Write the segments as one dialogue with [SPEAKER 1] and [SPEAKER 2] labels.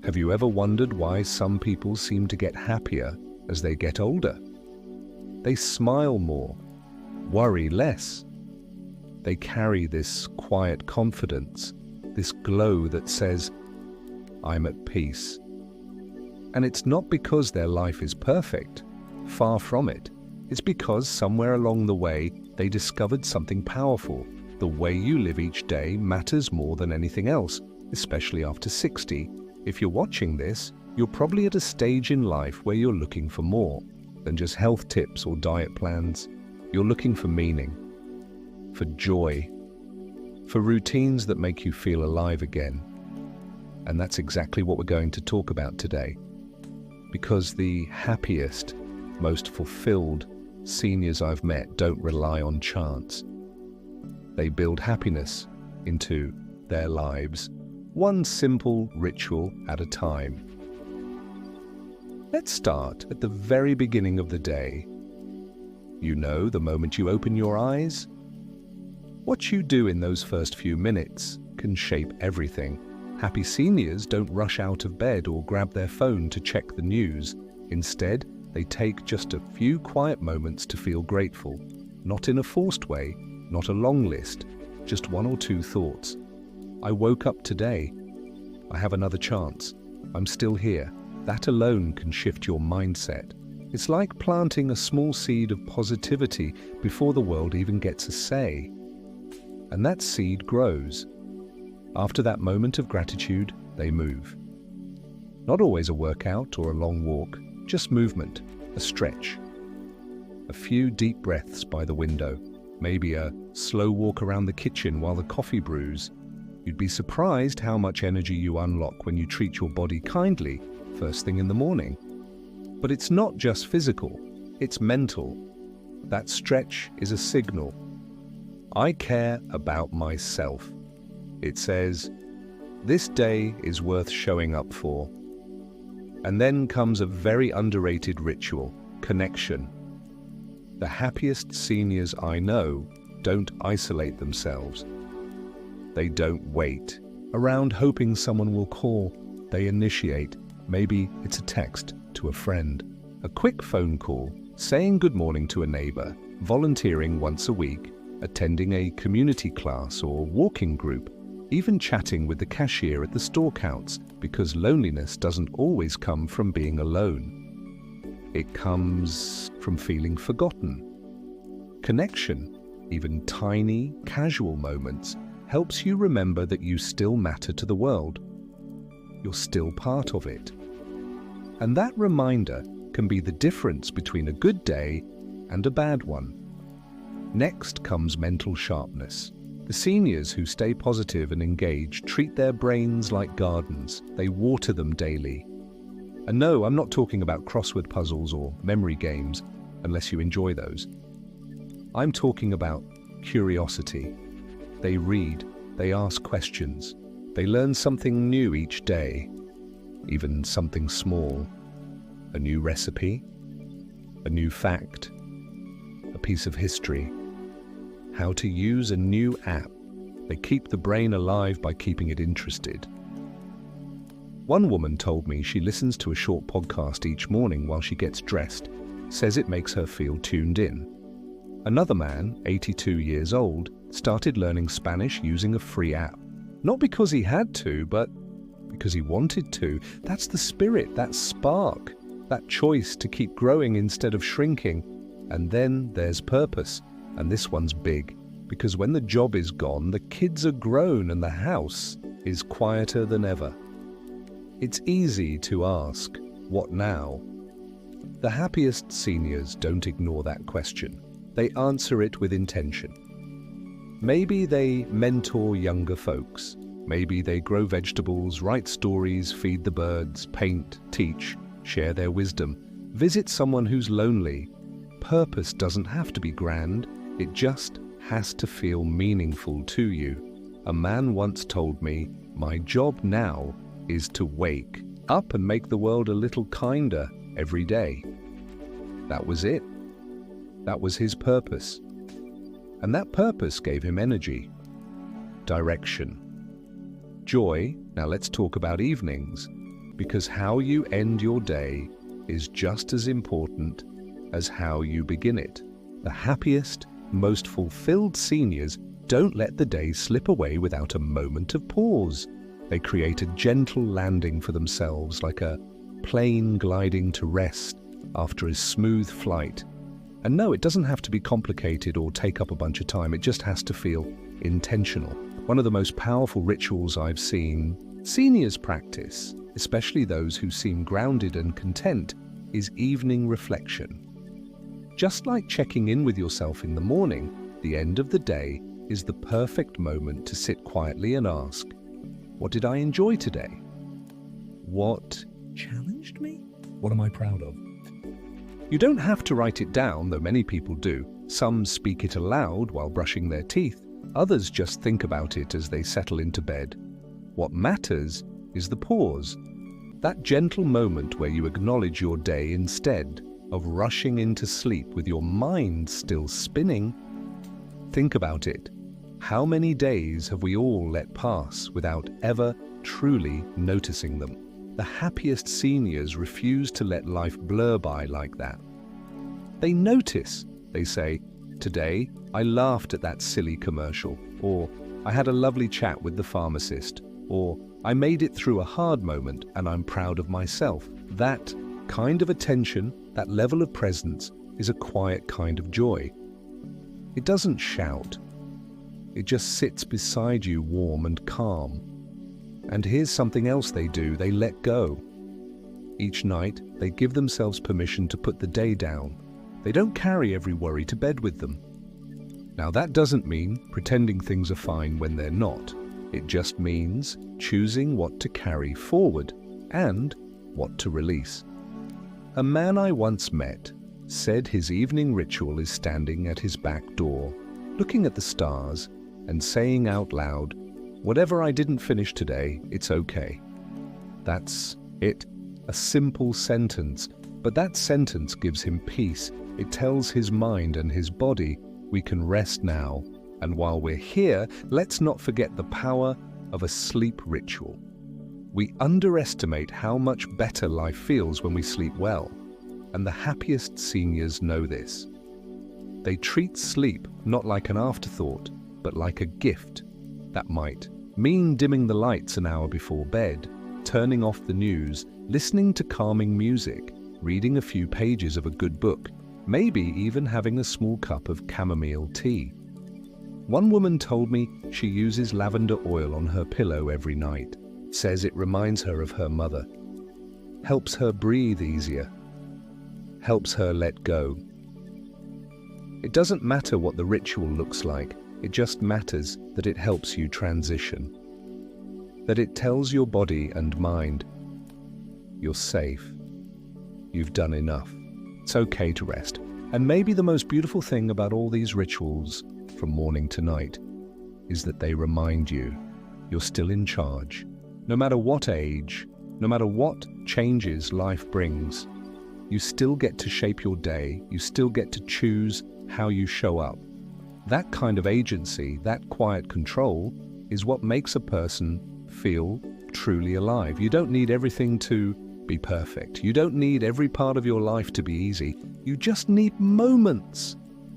[SPEAKER 1] Have you ever wondered why some people seem to get happier as they get older? They smile more, worry less. They carry this quiet confidence, this glow that says, "I'm at peace." And it's not because their life is perfect. Far from it. It's because somewhere along the way, they discovered something powerful. The way you live each day matters more than anything else, especially after 60. If you're watching this, you're probably at a stage in life where you're looking for more than just health tips or diet plans. You're looking for meaning, for joy, for routines that make you feel alive again. And that's exactly what we're going to talk about today. Because the happiest, most fulfilled seniors I've met don't rely on chance. They build happiness into their lives, one simple ritual at a time. Let's start at the very beginning of the day. You know, the moment you open your eyes. What you do in those first few minutes can shape everything. Happy seniors don't rush out of bed or grab their phone to check the news. Instead, they take just a few quiet moments to feel grateful. Not in a forced way, not a long list, just one or two thoughts. I woke up today. I have another chance. I'm still here. That alone can shift your mindset. It's like planting a small seed of positivity before the world even gets a say. And that seed grows. After that moment of gratitude, they move. Not always a workout or a long walk, just movement, a stretch. A few deep breaths by the window, maybe a slow walk around the kitchen while the coffee brews. You'd be surprised how much energy you unlock when you treat your body kindly first thing in the morning. But it's not just physical, it's mental. That stretch is a signal. I care about myself. It says, this day is worth showing up for. And then comes a very underrated ritual, connection. The happiest seniors I know don't isolate themselves. They don't wait around hoping someone will call. They initiate. Maybe it's a text to a friend, a quick phone call, saying good morning to a neighbor, volunteering once a week, attending a community class or walking group, even chatting with the cashier at the store counts, because loneliness doesn't always come from being alone. It comes from feeling forgotten. Connection, even tiny, casual moments, helps you remember that you still matter to the world. You're still part of it. And that reminder can be the difference between a good day and a bad one. Next comes mental sharpness. The seniors who stay positive and engaged treat their brains like gardens. They water them daily. And no, I'm not talking about crossword puzzles or memory games, unless you enjoy those. I'm talking about curiosity. They read, they ask questions, they learn something new each day, even something small, a new recipe, a new fact, a piece of history. How to use a new app. They keep the brain alive by keeping it interested. One woman told me she listens to a short podcast each morning while she gets dressed, says it makes her feel tuned in. Another man, 82 years old, started learning Spanish using a free app. Not because he had to, but because he wanted to. That's the spirit, that spark, that choice to keep growing instead of shrinking. And then there's purpose. And this one's big, because when the job is gone, the kids are grown and the house is quieter than ever. It's easy to ask, what now? The happiest seniors don't ignore that question. They answer it with intention. Maybe they mentor younger folks. Maybe they grow vegetables, write stories, feed the birds, paint, teach, share their wisdom. Visit someone who's lonely. Purpose doesn't have to be grand. It just has to feel meaningful to you. A man once told me, my job now is to wake up and make the world a little kinder every day. That was it. That was his purpose. And that purpose gave him energy, direction, joy. Now let's talk about evenings. because how you end your day is just as important as how you begin it. The happiest, most fulfilled seniors don't let the day slip away without a moment of pause. They create a gentle landing for themselves, like a plane gliding to rest after a smooth flight. And no, it doesn't have to be complicated or take up a bunch of time. It just has to feel intentional. One of the most powerful rituals I've seen seniors practice, especially those who seem grounded and content, is evening reflection. Just like checking in with yourself in the morning, the end of the day is the perfect moment to sit quietly and ask, what did I enjoy today? What challenged me? What am I proud of? You don't have to write it down, though many people do. Some speak it aloud while brushing their teeth. Others just think about it as they settle into bed. What matters is the pause. That gentle moment where you acknowledge your day instead of rushing into sleep with your mind still spinning. Think about it. How many days have we all let pass without ever truly noticing them? The happiest seniors refuse to let life blur by like that. They notice. They say, today I laughed at that silly commercial, or I had a lovely chat with the pharmacist, or I made it through a hard moment and I'm proud of myself. That kind of attention, that level of presence, is a quiet kind of joy. It doesn't shout. It just sits beside you, warm and calm. And here's something else they do. They let go. Each night, they give themselves permission to put the day down. They don't carry every worry to bed with them. Now, that doesn't mean pretending things are fine when they're not. It just means choosing what to carry forward and what to release. A man I once met said his evening ritual is standing at his back door, looking at the stars and saying out loud, whatever I didn't finish today, it's okay. That's it. A simple sentence, but that sentence gives him peace. It tells his mind and his body, we can rest now. And while we're here, let's not forget the power of a sleep ritual. We underestimate how much better life feels when we sleep well, and the happiest seniors know this. They treat sleep not like an afterthought, but like a gift. That might mean dimming the lights an hour before bed, turning off the news, listening to calming music, reading a few pages of a good book, maybe even having a small cup of chamomile tea. One woman told me she uses lavender oil on her pillow every night, says it reminds her of her mother, helps her breathe easier, helps her let go. It doesn't matter what the ritual looks like, it just matters that it helps you transition, that it tells your body and mind, you're safe, you've done enough, it's okay to rest. And maybe the most beautiful thing about all these rituals, from morning to night, is that they remind you you're still in charge. No matter what age, no matter what changes life brings, you still get to shape your day, you still get to choose how you show up. That kind of agency, that quiet control, is what makes a person feel truly alive. You don't need everything to be perfect. You don't need every part of your life to be easy. You just need moments.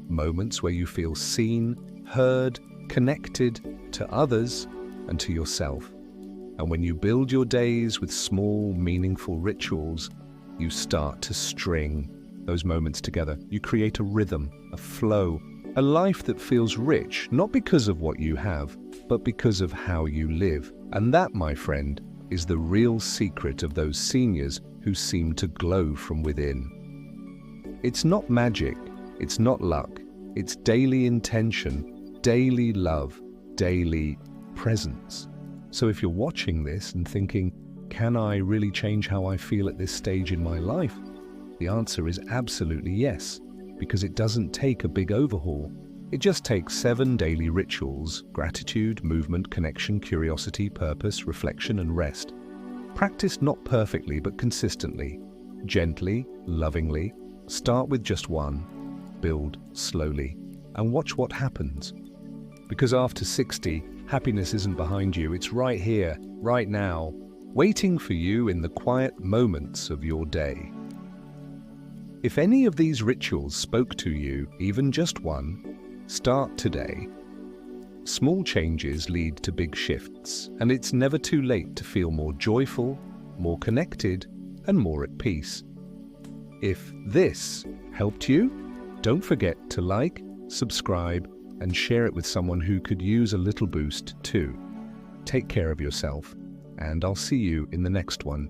[SPEAKER 1] Moments where you feel seen, heard, connected to others and to yourself. And when you build your days with small, meaningful rituals, you start to string those moments together. You create a rhythm, a flow, a life that feels rich, not because of what you have, but because of how you live. And that, my friend, is the real secret of those seniors who seem to glow from within. It's not magic, it's not luck, it's daily intention, daily love, daily presence. So if you're watching this and thinking, can I really change how I feel at this stage in my life? The answer is absolutely yes, because it doesn't take a big overhaul. It just takes 7 daily rituals: gratitude, movement, connection, curiosity, purpose, reflection, and rest. Practiced not perfectly, but consistently, gently, lovingly. Start with just one, build slowly, and watch what happens. Because after 60, happiness isn't behind you, it's right here, right now, waiting for you in the quiet moments of your day. If any of these rituals spoke to you, even just one, start today. Small changes lead to big shifts, and it's never too late to feel more joyful, more connected, and more at peace. If this helped you, don't forget to like, subscribe, and share it with someone who could use a little boost too. Take care of yourself, and I'll see you in the next one.